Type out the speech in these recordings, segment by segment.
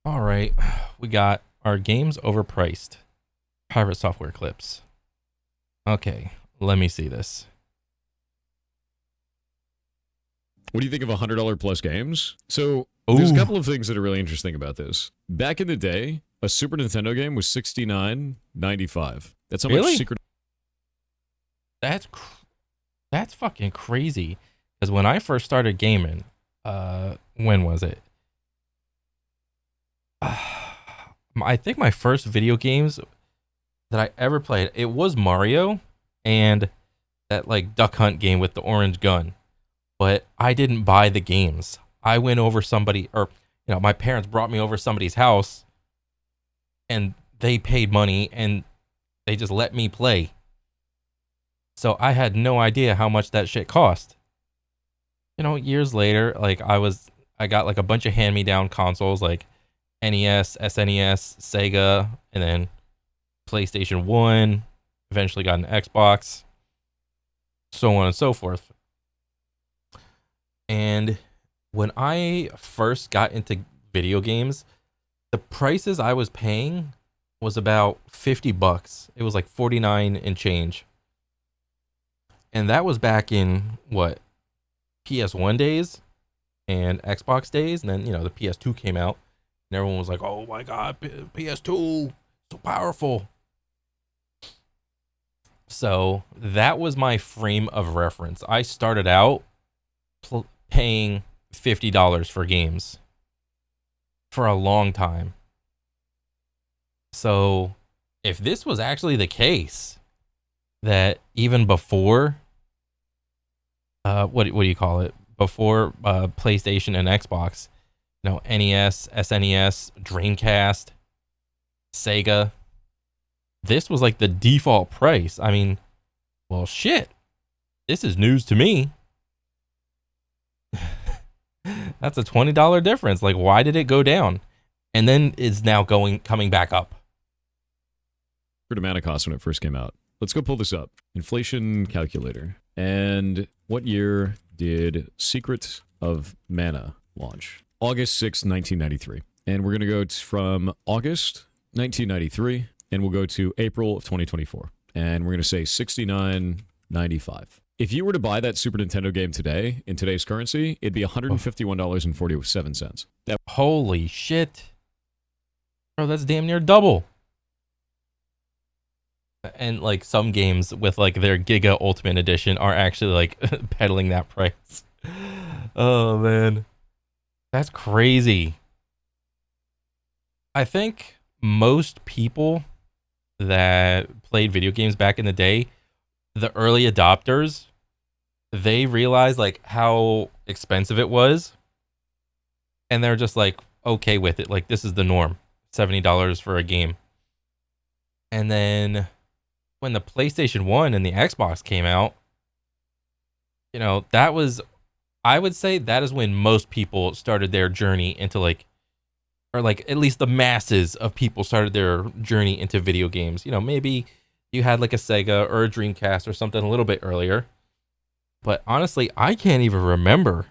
All right, we got our games overpriced. Pirate software clips. Okay, let me see this. What do you think of $100 plus games? So there's a Ooh, couple of things that are really interesting about this. Back in the day, a Super Nintendo game was $69.95. That's how much really? Secret. That's fucking crazy. Because when I first started gaming, when was it? I think my first video games that I ever played, it was Mario and that like Duck Hunt game with the orange gun. But I didn't buy the games. I went over somebody, or my parents brought me over somebody's house, and they paid money and they just let me play. So I had no idea how much that shit cost. Years later, like I got like a bunch of hand-me-down consoles like NES, SNES, Sega, and then PlayStation 1, eventually got an Xbox, so on and so forth. And when I first got into video games, the prices I was paying was about $50. It was like 49 and change. And that was back in what, PS1 days and Xbox days, and then the PS2 came out and everyone was like, "Oh my god, PS2 so powerful." So, that was my frame of reference. I started out paying $50 for games for a long time. So, if this was actually the case, that even before, what do you call it? Before PlayStation and Xbox, NES, SNES, Dreamcast, Sega, this was like the default price. I mean, well, shit. This is news to me. That's a $20 difference. Like, why did it go down? And then is now coming back up. Amount of cost when it first came out. Let's go pull this up. Inflation calculator. And what year did Secret of Mana launch? August 6, 1993. And we're going to go from August 1993, and we'll go to April of 2024. And we're going to say $69.95. If you were to buy that Super Nintendo game today, in today's currency, it'd be $151.47. Holy shit. Bro, that's damn near double. And like some games with like their Giga Ultimate Edition are actually like peddling that price. Oh man. That's crazy. I think most people that played video games back in the day, the early adopters, they realized like how expensive it was, and they're just like okay with it. Like, this is the norm. $70 for a game. And then when the PlayStation 1 and the Xbox came out, that was, I would say that is when most people started their journey into or at least the masses of people started their journey into video games. Maybe you had like a Sega or a Dreamcast or something a little bit earlier. But honestly, I can't even remember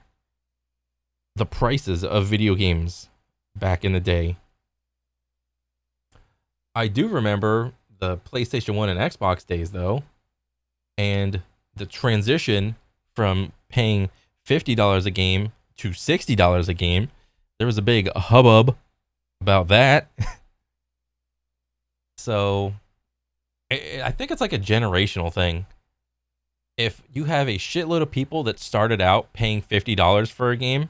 the prices of video games back in the day. I do remember the PlayStation 1 and Xbox days, though, and the transition from paying $50 a game to $60 a game. There was a big hubbub about that. So I think it's like a generational thing. If you have a shitload of people that started out paying $50 for a game,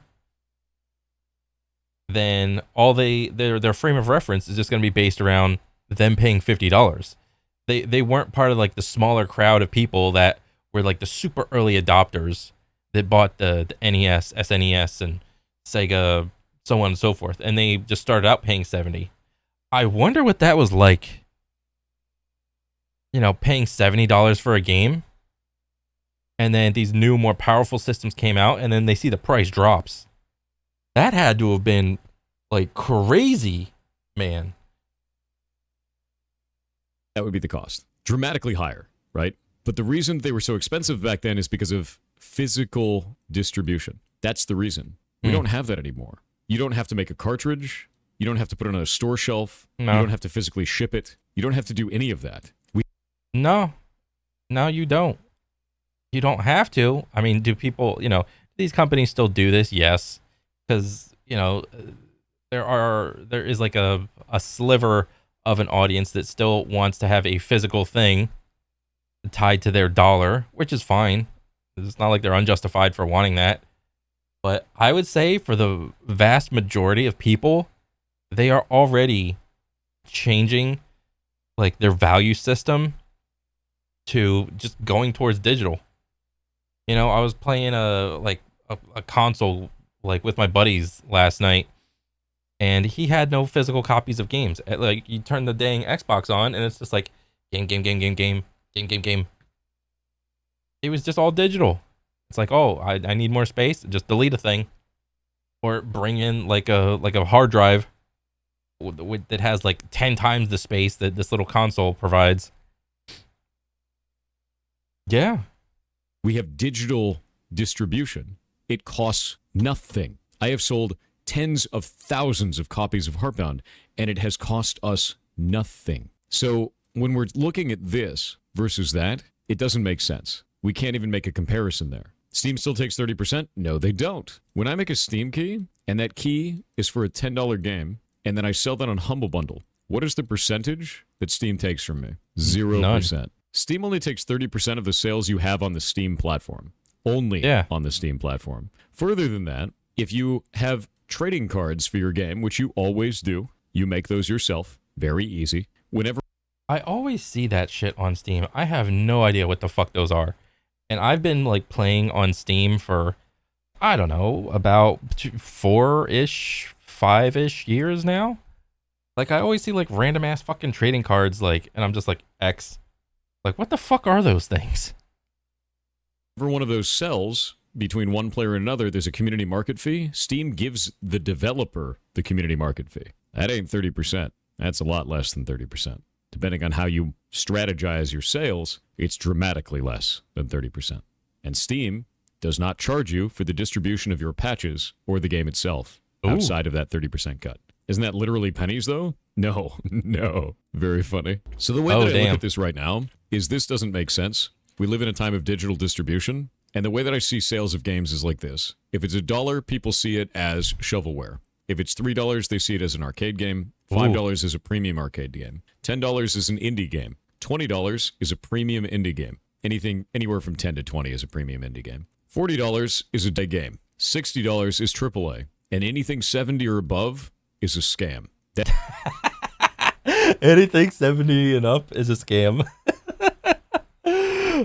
then their frame of reference is just going to be based around them paying $50. They weren't part of like the smaller crowd of people that were like the super early adopters that bought the NES, SNES, and Sega, so on and so forth, and they just started out paying $70. I wonder what that was like. Paying $70 for a game, and then these new, more powerful systems came out, and then they see the price drops. That had to have been like crazy, man. That would be the cost. Dramatically higher, right? But the reason they were so expensive back then is because of physical distribution. That's the reason. We don't have that anymore. You don't have to make a cartridge. You don't have to put it on a store shelf. No. You don't have to physically ship it. You don't have to do any of that. No, you don't. You don't have to. I mean, do people, these companies still do this? Yes. Because, there is like a sliver of an audience that still wants to have a physical thing tied to their dollar, which is fine. It's not like they're unjustified for wanting that. But I would say for the vast majority of people, they are already changing like their value system to just going towards digital. I was playing a console like with my buddies last night, and he had no physical copies of games. Like, you turn the dang Xbox on and it's just like game. It was just all digital. It's like, oh, I need more space, just delete a thing, or bring in like a hard drive that has like 10 times the space that this little console provides. Yeah. We have digital distribution. It costs nothing. I have sold tens of thousands of copies of Heartbound, and it has cost us nothing. So when we're looking at this versus that, it doesn't make sense. We can't even make a comparison there. Steam still takes 30%? No, they don't. When I make a Steam key, and that key is for a $10 game, and then I sell that on Humble Bundle, what is the percentage that Steam takes from me? 0%. None. Steam only takes 30% of the sales you have on the Steam platform. Only on the Steam platform. Further than that, if you have trading cards for your game, which you always do, you make those yourself. Very easy. Whenever I always see that shit on Steam. I have no idea what the fuck those are. And I've been like playing on Steam for, I don't know, about 4-ish, 5-ish years now. Like, I always see like random ass fucking trading cards, like, and I'm just like, X. Like, what the fuck are those things? For one of those sells between one player and another, there's a community market fee. Steam gives the developer the community market fee. That ain't 30%. That's a lot less than 30%. Depending on how you strategize your sales, it's dramatically less than 30%. And Steam does not charge you for the distribution of your patches or the game itself outside of that 30% cut. Isn't that literally pennies, though? No, no. Very funny. So the way that I look at this right now is this doesn't make sense. We live in a time of digital distribution, and the way that I see sales of games is like this. If it's $1, people see it as shovelware. If it's $3, they see it as an arcade game. $5 is a premium arcade game. $10 is an indie game. $20 is a premium indie game. Anything anywhere from 10 to 20 is a premium indie game. $40 is a day game. $60 is AAA. And anything 70 or above is a scam. Anything 70 and up is a scam.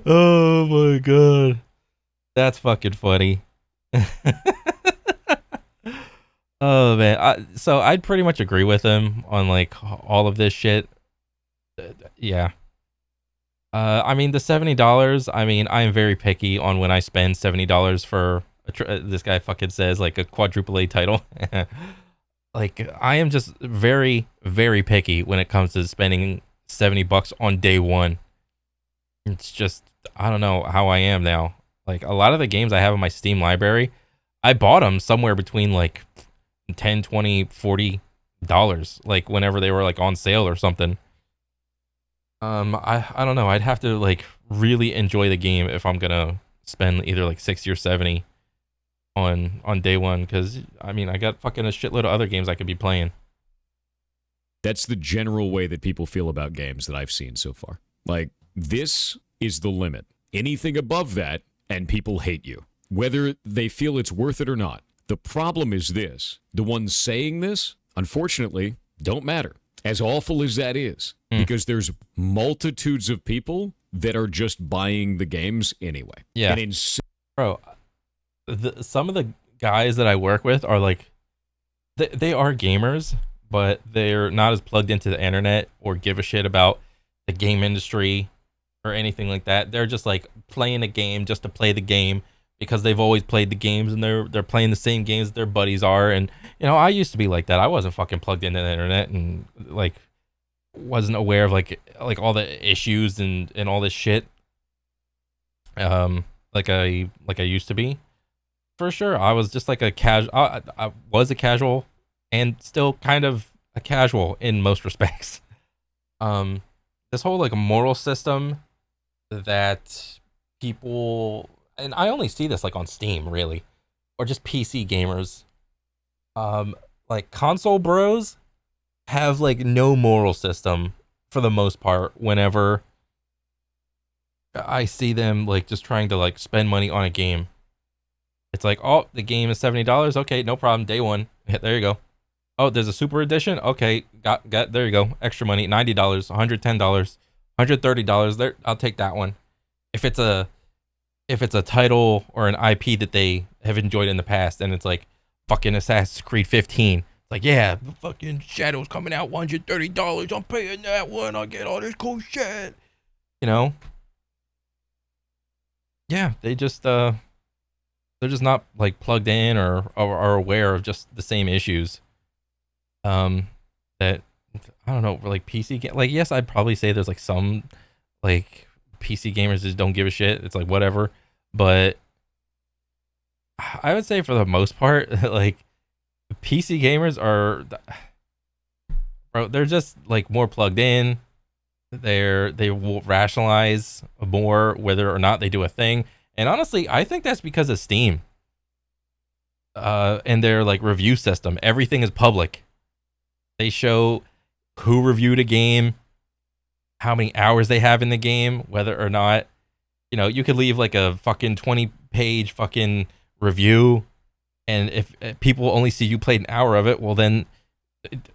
Oh my god. That's fucking funny. Oh man. So I'd pretty much agree with him on like all of this shit. Yeah. I mean, the $70, I mean, I am very picky on when I spend $70 for this guy fucking says like a quadruple A title. Like, I am just very, very picky when it comes to spending $70 on day one. It's just, I don't know how I am now. Like, a lot of the games I have in my Steam library, I bought them somewhere between like $10, $20, $40, like whenever they were like on sale or something. I don't know. I'd have to like really enjoy the game if I'm gonna spend either like 60 or 70 on day one, because I mean, I got fucking a shitload of other games I could be playing. That's the general way that people feel about games that I've seen so far. Like, this is the limit. Anything above that, and people hate you, whether they feel it's worth it or not. The problem is this. The ones saying this, unfortunately, don't matter. As awful as that is, because there's multitudes of people that are just buying the games anyway. Yeah. Bro, some of the guys that I work with are like, they are gamers, but they're not as plugged into the internet or give a shit about the game industry or anything like that. They're just like playing a game just to play the game because they've always played the games, and they're playing the same games that their buddies are. And you know, I used to be like that. I wasn't fucking plugged into the internet and like wasn't aware of like all the issues and all this shit. Like I used to be. For sure, I was just like a casual. I was a casual and still kind of a casual in most respects. Um, this whole like moral system that people, and I only see this like on Steam really, or just PC gamers. Like console bros have like no moral system for the most part. Whenever I see them like just trying to like spend money on a game, it's like, oh, the game is $70. Okay, no problem. Day one, there you go. Oh, there's a super edition. Okay, got there you go. Extra money, $90, $110, $130. There, I'll take that one. If it's a title or an IP that they have enjoyed in the past, and it's like fucking Assassin's Creed 15. It's like, yeah, the fucking Shadow's coming out, $130. I'm paying that one. I'll get all this cool shit. You know? Yeah, they're just not like plugged in or are aware of just the same issues. That I don't know, like PC game. Like, yes, I'd probably say there's like some like PC gamers just don't give a shit. It's like whatever, but I would say for the most part, like PC gamers are, bro, they're just like more plugged in. They will rationalize more whether or not they do a thing. And honestly, I think that's because of Steam. And their like review system. Everything is public. They show who reviewed a game, how many hours they have in the game, whether or not, you know, you could leave like a fucking 20-page fucking review, and if people only see you played an hour of it, well then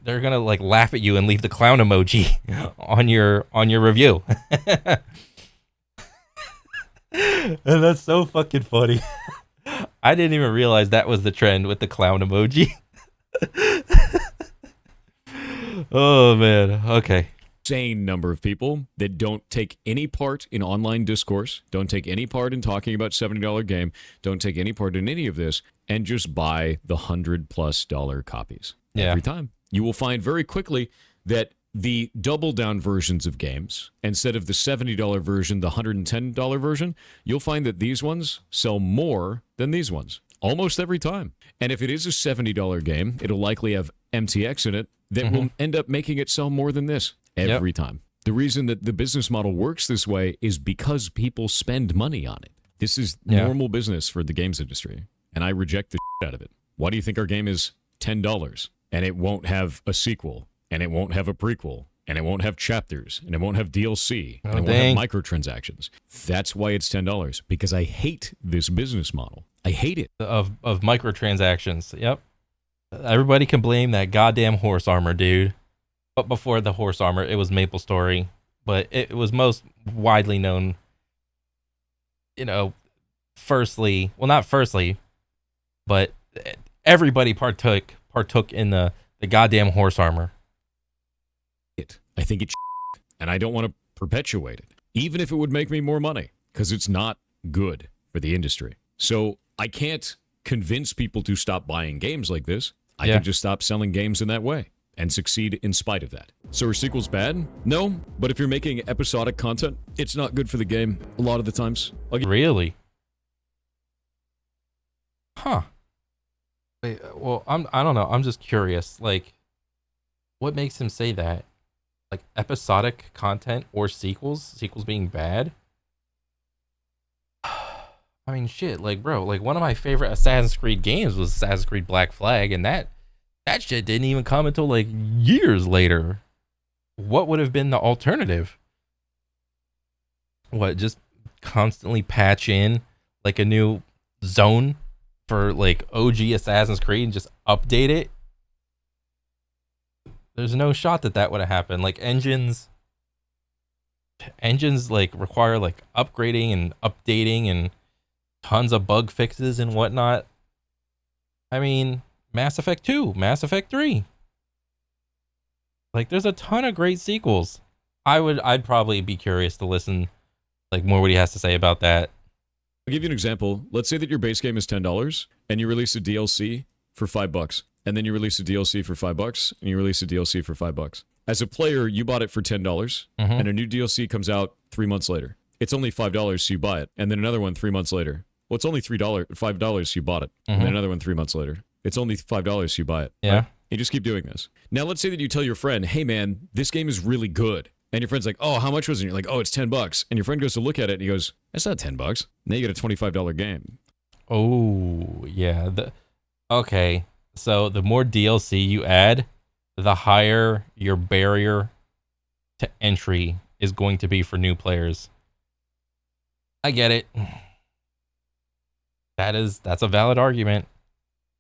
they're gonna like laugh at you and leave the clown emoji on your review. And that's so fucking funny. I didn't even realize that was the trend with the clown emoji. Oh man. Okay. Insane number of people that don't take any part in online discourse, don't take any part in talking about $70 game, don't take any part in any of this, and just buy the $100+ copies every time. You will find very quickly that the double down versions of games, instead of the $70 version, the $110 version, you'll find that these ones sell more than these ones almost every time. And if it is a $70 game, it'll likely have MTX in it that will end up making it sell more than this every time. The reason that the business model works this way is because people spend money on it. This is normal business for the games industry, and I reject the shit out of it. Why do you think our game is $10 and it won't have a sequel, and it won't have a prequel, and it won't have chapters, and it won't have DLC, and it won't have microtransactions? That's why it's $10, because I hate this business model. I hate it. Of microtransactions. Yep. Everybody can blame that goddamn horse armor, dude. But before the horse armor, it was MapleStory. But it was most widely known, you know, not firstly, but everybody partook in the goddamn horse armor. I think it's and I don't want to perpetuate it, even if it would make me more money, because it's not good for the industry. So I can't convince people to stop buying games like this. I can just stop selling games in that way and succeed in spite of that. So are sequels bad? No, but if you're making episodic content, it's not good for the game a lot of the times. Really? Huh. Wait, well, I don't know. I'm just curious. Like, what makes him say that? Like, episodic content or sequels being bad? I mean, shit, like, bro, like, one of my favorite Assassin's Creed games was Assassin's Creed Black Flag, and that shit didn't even come until, like, years later. What would have been the alternative? What, just constantly patch in, like, a new zone for, like, OG Assassin's Creed and just update it? There's no shot that would have happened. Like, engines, like, require, like, upgrading and updating and tons of bug fixes and whatnot. I mean, Mass Effect 2, Mass Effect 3. Like, there's a ton of great sequels. I'd probably be curious to listen, like, more what he has to say about that. I'll give you an example. Let's say that your base game is $10 and you release a DLC for $5, and then you release a DLC for $5, and you release a DLC for $5. As a player, you bought it for $10, and a new DLC comes out 3 months later. It's only $5, so you buy it, and then another one 3 months later. Well, it's only $5, so you bought it, and then another one 3 months later. It's only $5, so you buy it. Yeah. Right? You just keep doing this. Now, let's say that you tell your friend, hey, man, this game is really good. And your friend's like, oh, how much was it? And you're like, oh, it's $10. And your friend goes to look at it and he goes, that's not $10. Now you get a $25 game. Oh, yeah. Okay. So the more DLC you add, the higher your barrier to entry is going to be for new players. I get it. That's a valid argument.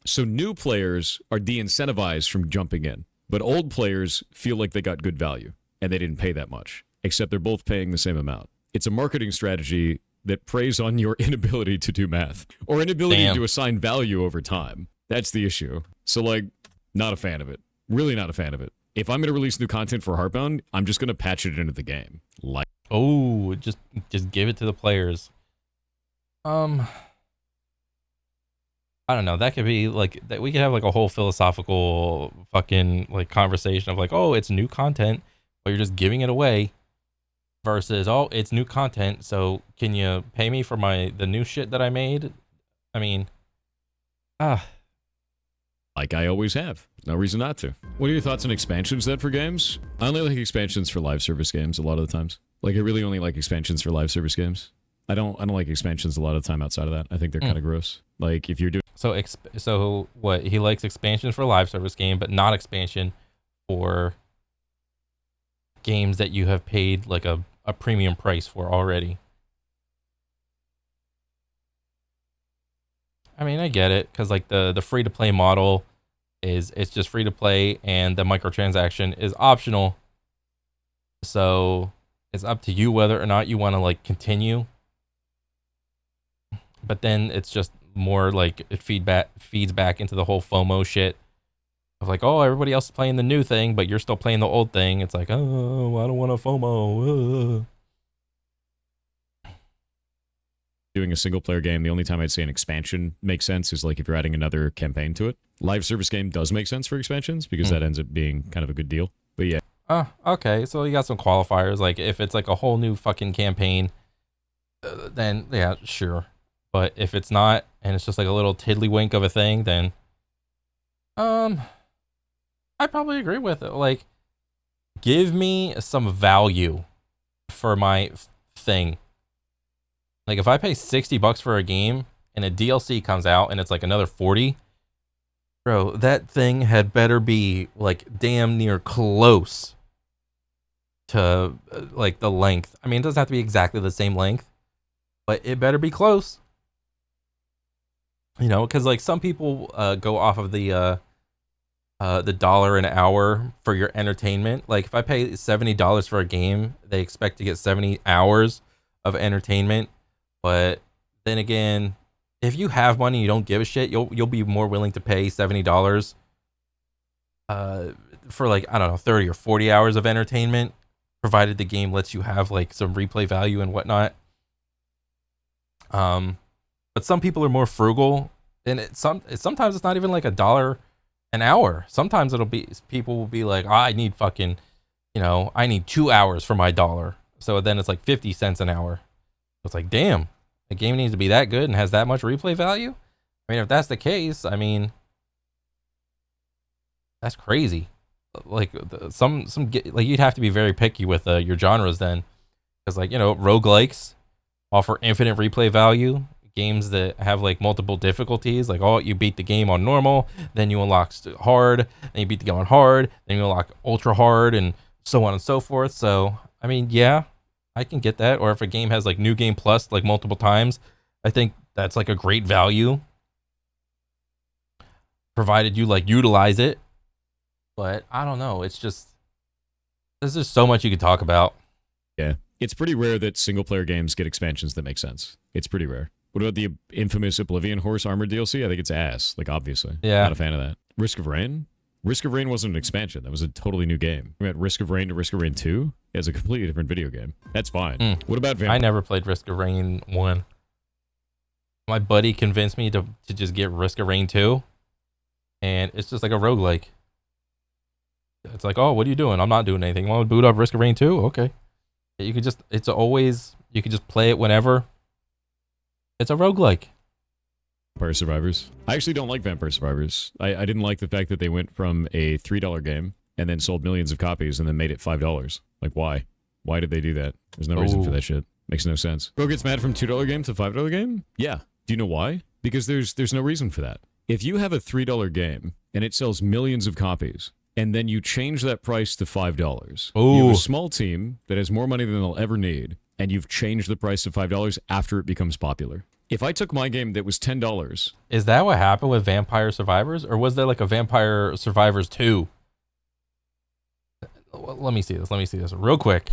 So new players are de-incentivized from jumping in, but old players feel like they got good value and they didn't pay that much, except they're both paying the same amount. It's a marketing strategy that preys on your inability to do math or inability to assign value over time. That's the issue. So, like, not a fan of it. Really not a fan of it. If I'm going to release new content for Heartbound, I'm just going to patch it into the game. Like, oh, just give it to the players. I don't know. That could be like that. We could have like a whole philosophical fucking like conversation of like, oh, it's new content, but you're just giving it away. Versus, oh, it's new content, so can you pay me for the new shit that I made? I mean, like I always have. No reason not to. What are your thoughts on expansions then for games? I only like expansions for live service games a lot of the times. Like I really only like expansions for live service games. I don't like expansions a lot of the time outside of that. I think they're kind of gross. Like if you're doing so what, he likes expansions for live service game, but not expansion for games that you have paid like a premium price for already. I mean, I get it, because like the free to play model it's just free to play and the microtransaction is optional. So it's up to you whether or not you want to like continue. But then it's just more like it feeds back into the whole FOMO shit of like, oh, everybody else is playing the new thing, but you're still playing the old thing. It's like, oh, I don't want to FOMO. Doing a single player game, the only time I'd say an expansion makes sense is like if you're adding another campaign to it. Live service game does make sense for expansions because that ends up being kind of a good deal. But yeah. Okay. So you got some qualifiers. Like if it's like a whole new fucking campaign, then yeah, sure. But if it's not, and it's just like a little tiddlywink of a thing, then I probably agree with it. Like, give me some value for my thing. Like, if I pay $60 for a game and a DLC comes out and it's like another 40, bro, that thing had better be like damn near close to like the length. I mean, it doesn't have to be exactly the same length, but it better be close. You know, because like some people go off of the dollar an hour for your entertainment. Like if I pay $70 for a game, they expect to get 70 hours of entertainment. But then again, if you have money, you don't give a shit, you'll be more willing to pay $70 for like, I don't know, 30 or 40 hours of entertainment, provided the game lets you have like some replay value and whatnot. But some people are more frugal, and sometimes it's not even like $1 an hour. Sometimes people will be like, oh, I need fucking, I need 2 hours for my dollar. So then it's like 50 cents an hour. It's like, damn, the game needs to be that good and has that much replay value. I mean, if that's the case, I mean, that's crazy. Like like you'd have to be very picky with your genres then, because like roguelikes offer infinite replay value. Games that have like multiple difficulties, like, oh, you beat the game on normal, then you unlock hard, then you beat the game on hard, then you unlock ultra hard, and so on and so forth. So I mean, yeah, I can get that. Or if a game has like new game plus like multiple times, I think that's like a great value, provided you like utilize it. But I don't know, it's just, there's just so much you could talk about. Yeah, it's pretty rare that single player games get expansions that make sense. It's pretty rare. What about the infamous Oblivion Horse Armor DLC? I think it's ass, like, obviously. Yeah. Not a fan of that. Risk of Rain? Risk of Rain wasn't an expansion. That was a totally new game. We had Risk of Rain to Risk of Rain 2. It's a completely different video game. That's fine. What about I never played Risk of Rain 1. My buddy convinced me to just get Risk of Rain 2, and it's just like a roguelike. It's like, oh, what are you doing? I'm not doing anything. You want to boot up Risk of Rain 2? Okay. You could just play it whenever. It's a roguelike. Vampire Survivors. I actually don't like Vampire Survivors. I didn't like the fact that they went from a $3 game and then sold millions of copies and then made it $5. Like, why? Why did they do that? There's no reason for that shit. Makes no sense. Bro gets mad from $2 game to $5 game? Yeah. Do you know why? Because there's no reason for that. If you have a $3 game and it sells millions of copies, and then you change that price to $5, you have a small team that has more money than they'll ever need, and you've changed the price to $5 after it becomes popular. If I took my game that was $10... Is that what happened with Vampire Survivors? Or was there like a Vampire Survivors 2? Let me see this. Let me see this real quick.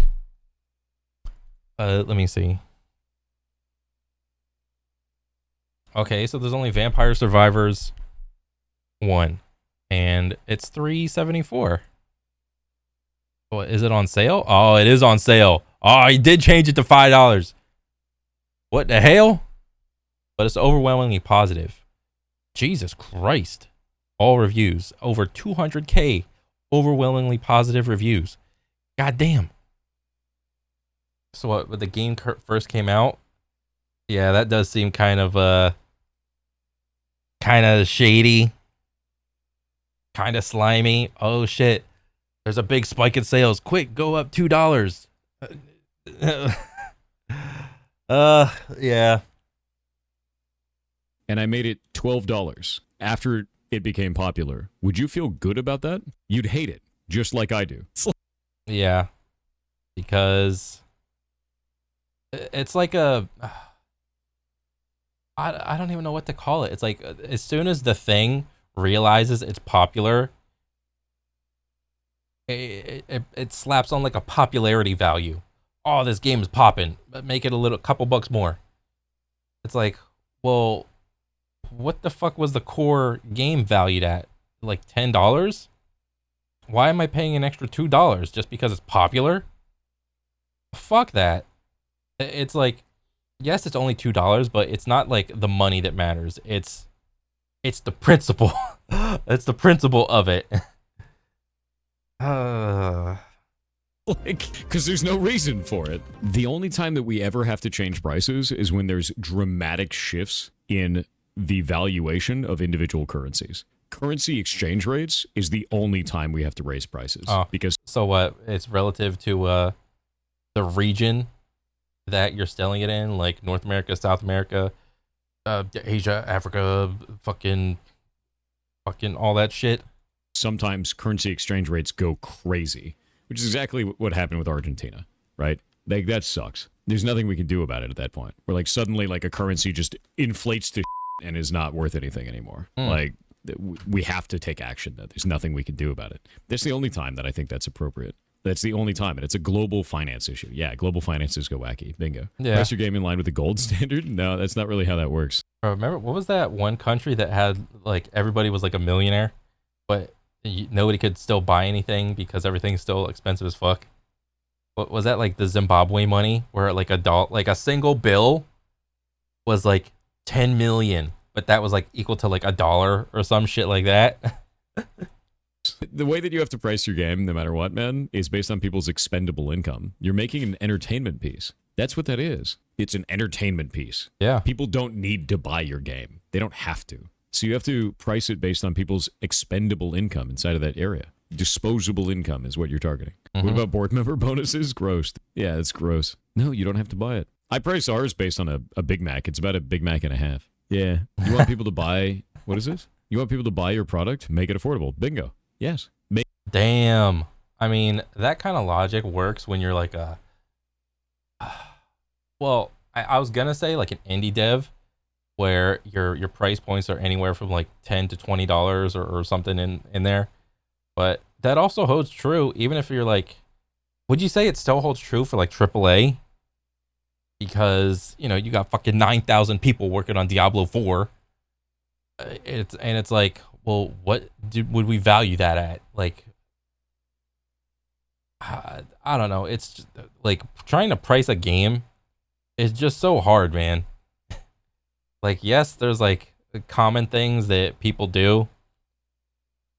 Let me see. Okay, so there's only Vampire Survivors 1. And it's $3.74. Oh, is it on sale? Oh, it is on sale. Oh, he did change it to $5. What the hell? But it's overwhelmingly positive. Jesus Christ. All reviews. Over 200K overwhelmingly positive reviews. God damn. So what, when the game first came out? Yeah, that does seem kind of shady. Kind of slimy. Oh shit. There's a big spike in sales. Quick, go up $2. Yeah. And I made it $12 after it became popular. Would you feel good about that? You'd hate it, just like I do. Yeah. Because it's like a... I don't even know what to call it. It's like as soon as the thing realizes it's popular, it slaps on like a popularity value. Oh, this game is popping. Make it a couple bucks more. It's like, well, what the fuck was the core game valued at? Like $10? Why am I paying an extra $2 just because it's popular? Fuck that. It's like, yes, it's only $2, but it's not like the money that matters. It's the principle. It's the principle of it. Like, because there's no reason for it. The only time that we ever have to change prices is when there's dramatic shifts in the valuation of individual currencies. Currency exchange rates is the only time we have to raise prices. Because so what? It's relative to the region that you're selling it in, like North America, South America, Asia, Africa, fucking all that shit. Sometimes currency exchange rates go crazy, which is exactly what happened with Argentina, right? Like, that sucks. There's nothing we can do about it at that point. Where, like, suddenly, like, a currency just inflates to and is not worth anything anymore. Like, we have to take action. There's nothing we can do about it. That's the only time that I think that's appropriate. That's the only time, and it's a global finance issue. Yeah, global finances go wacky. Bingo. Yeah. Price your game in line with the gold standard? No, that's not really how that works. Remember, what was that one country that had, like, everybody was like a millionaire, but nobody could still buy anything because everything's still expensive as fuck? What was that, like the Zimbabwe money, where like a single bill was like 10 million, but that was like equal to like $1 or some shit like that? The way that you have to price your game, no matter what, man, is based on people's expendable income. You're making an entertainment piece. That's what that is. It's an entertainment piece. Yeah. People don't need to buy your game. They don't have to. So you have to price it based on people's expendable income inside of that area. Disposable income is what you're targeting. What about board member bonuses? Gross. Yeah, it's gross. No, you don't have to buy it. I price ours based on a Big Mac. It's about a Big Mac and a half. Yeah. You want people to buy... What is this? You want people to buy your product? Make it affordable. Bingo. Yes. Damn. I mean, that kind of logic works when you're like a... Well, I was going to say like an indie dev, where your price points are anywhere from like $10 to $20 or something in there. But that also holds true even if you're like... Would you say it still holds true for like AAA? Because, you know, you got fucking 9,000 people working on Diablo 4. It's like, well, what would we value that at? Like, I don't know. It's just, like, trying to price a game is just so hard, man. Like, yes, there's like common things that people do,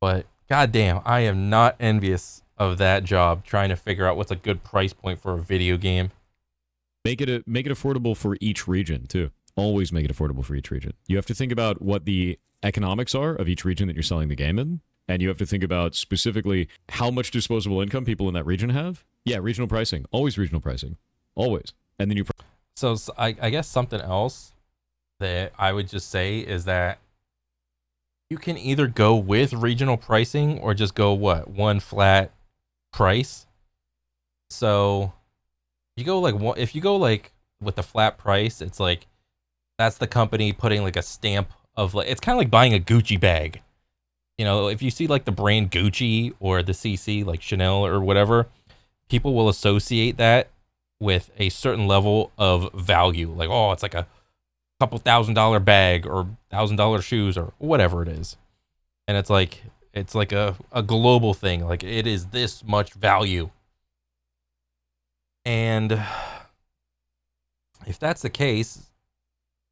but goddamn, I am not envious of that job, trying to figure out what's a good price point for a video game. Make it affordable for each region too. Always make it affordable for each region. You have to think about what the economics are of each region that you're selling the game in, and you have to think about specifically how much disposable income people in that region have. Yeah, regional pricing. Always regional pricing. Always. And then you... So I guess something else that I would just say is that you can either go with regional pricing or just go one flat price. So you go if you go like with the flat price, it's like that's the company putting like a stamp of like, it's kind of like buying a Gucci bag. You know, if you see like the brand Gucci or the CC like Chanel or whatever, people will associate that with a certain level of value. Like, oh, it's like a couple $1,000 bag or $1,000 shoes or whatever it is. And it's like a global thing. Like, it is this much value. And if that's the case,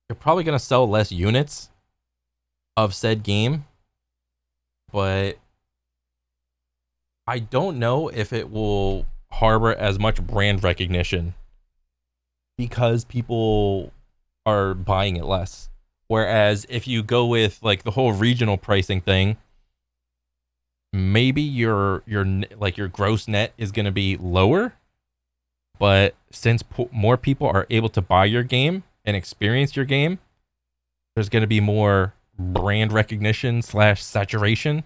you're probably going to sell less units of said game. But I don't know if it will harbor as much brand recognition because people are buying it less. Whereas if you go with like the whole regional pricing thing, maybe your gross net is going to be lower, but since more people are able to buy your game and experience your game, there's going to be more brand recognition / saturation.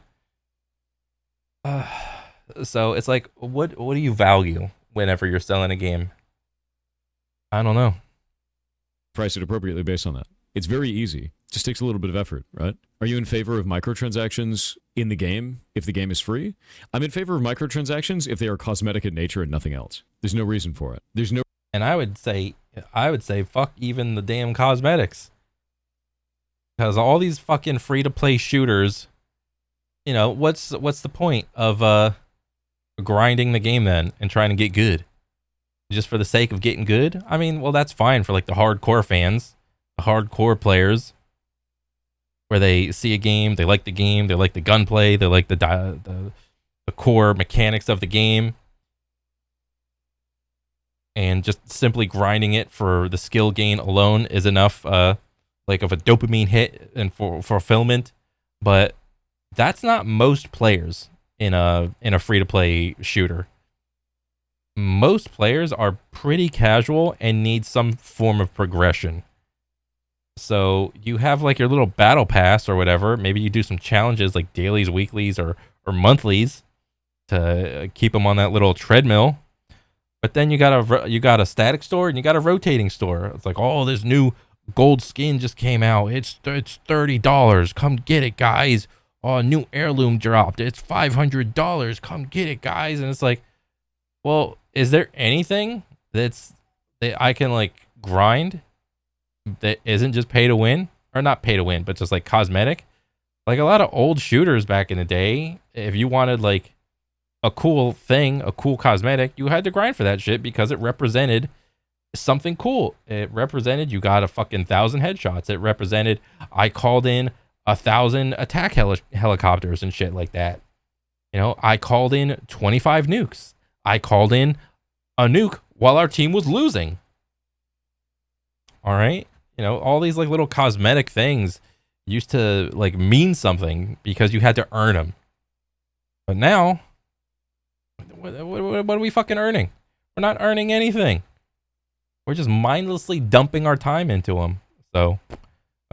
So it's like, what do you value whenever you're selling a game? I don't know. Price it appropriately based on that. It's very easy. Just takes a little bit of effort, right? Are you in favor of microtransactions in the game if the game is free? I'm in favor of microtransactions if they are cosmetic in nature and nothing else. There's no reason for it. There's no... And I would say fuck even the damn cosmetics. Because all these fucking free-to-play shooters, you know, what's the point of grinding the game then and trying to get good? Just for the sake of getting good? I mean, well, that's fine for like the hardcore fans, the hardcore players, where they see a game, they like the gunplay, they like the core mechanics of the game, and just simply grinding it for the skill gain alone is enough, like of a dopamine hit and for fulfillment. But that's not most players in a free-to-play shooter. Most players are pretty casual and need some form of progression. So you have like your little battle pass or whatever. Maybe you do some challenges like dailies, weeklies, or monthlies to keep them on that little treadmill. But then you got a static store and you got a rotating store. It's like, oh, this new gold skin just came out. It's $30. Come get it, guys. Oh, a new heirloom dropped. It's $500. Come get it, guys. And it's like, well, is there anything that I can like grind that isn't just pay to win? Or not pay to win, but just like cosmetic? Like a lot of old shooters back in the day, if you wanted like a cool thing, a cool cosmetic, you had to grind for that shit because it represented something cool. It represented you got a fucking 1,000 headshots. It represented I called in 1,000 attack helicopters and shit like that. You know, I called in 25 nukes. I called in a nuke while our team was losing. All right. You know, all these like little cosmetic things used to like mean something because you had to earn them. But now, what are we fucking earning? We're not earning anything. We're just mindlessly dumping our time into them. So,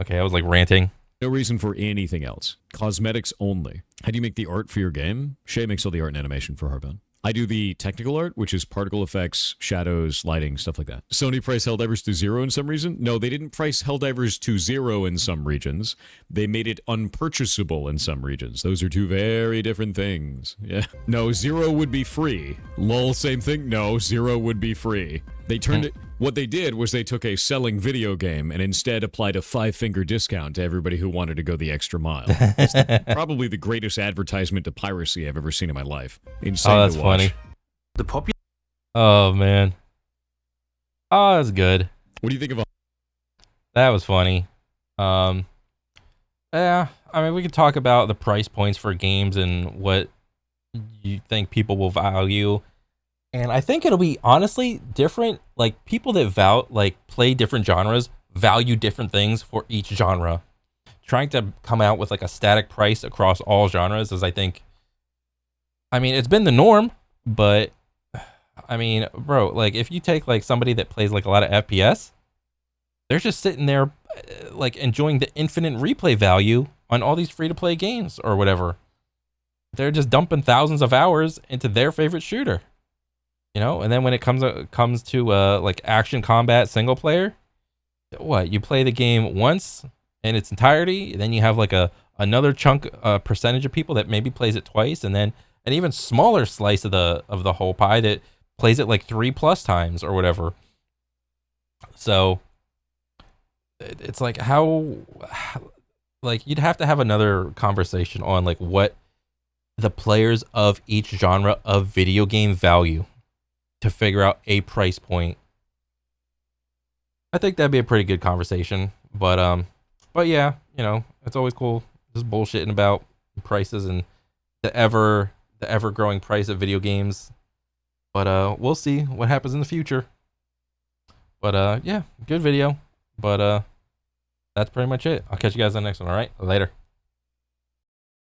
okay, I was like ranting. No reason for anything else. Cosmetics only. How do you make the art for your game? Shay makes all the art and animation for Harbin. I do the technical art, which is particle effects, shadows, lighting, stuff like that. Sony priced Helldivers to 0 in some reason? No, they didn't price Helldivers to 0 in some regions. They made it unpurchasable in some regions. Those are two very different things. Yeah. No, 0 would be free. Lol, same thing? No, 0 would be free. They turned it... What they did was they took a selling video game and instead applied a 5-finger discount to everybody who wanted to go the extra mile. It's probably the greatest advertisement to piracy I've ever seen in my life. Insane Oh, that's to watch. funny. Oh, man. Oh, that's good. What do you think of... That was funny. Yeah, I mean, we could talk about the price points for games and what you think people will value. And I think it'll be honestly different. Like people that play different genres value different things for each genre. Trying to come out with like a static price across all genres is, I think, I mean, it's been the norm, but I mean, bro, like if you take like somebody that plays like a lot of FPS, they're just sitting there like enjoying the infinite replay value on all these free to play games or whatever. They're just dumping thousands of hours into their favorite shooter, you know. And then when it comes to like action combat single player, what, you play the game once in its entirety, then you have like another chunk percentage of people that maybe plays it twice, and then an even smaller slice of the whole pie that plays it like 3+ times or whatever. So it's like how like you'd have to have another conversation on like what the players of each genre of video game value to figure out a price point. I think that'd be a pretty good conversation. But yeah, you know, it's always cool just bullshitting about prices and the ever growing price of video games. But we'll see what happens in the future. But yeah, good video. But that's pretty much it. I'll catch you guys on the next one, all right? Later.